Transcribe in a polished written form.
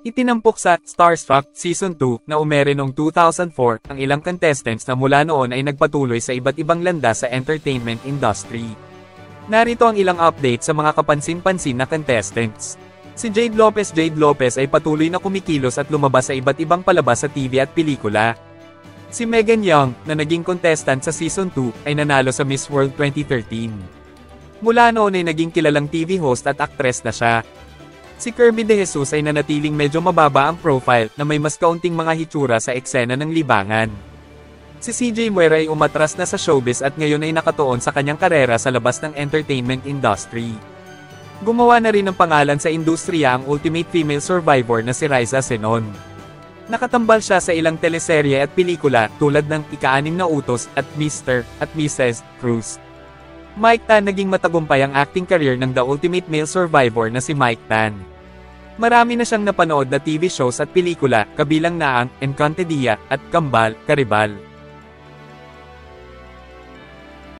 Itinampok sa Starstruck Season 2 na umere noong 2004 ang ilang contestants na mula noon ay nagpatuloy sa iba't ibang landas sa entertainment industry. Narito ang ilang update sa mga kapansin-pansin na contestants. Si Jade Lopez ay patuloy na kumikilos at lumabas sa iba't ibang palabas sa TV at pelikula. Si Megan Young, na naging contestant sa Season 2, ay nanalo sa Miss World 2013. Mula noon ay naging kilalang TV host at actress na siya. Si Kirby De Jesus ay nanatiling medyo mababa ang profile na may mas kaunting mga hitsura sa eksena ng libangan. Si CJ Moira ay umatras na sa showbiz at ngayon ay nakatuon sa kanyang karera sa labas ng entertainment industry. Gumawa na rin ng pangalan sa industriya ang ultimate female survivor na si Riza Senon. Nakatambal siya sa ilang teleserye at pelikula tulad ng Ika-6 na Utos at Mr. at Mrs. Cruz. Mike Tan naging matagumpay ang acting career ng the ultimate male survivor na si Mike Tan. Marami na siyang napanood na TV shows at pelikula, kabilang na ang Encantadia at Kambal, Karibal.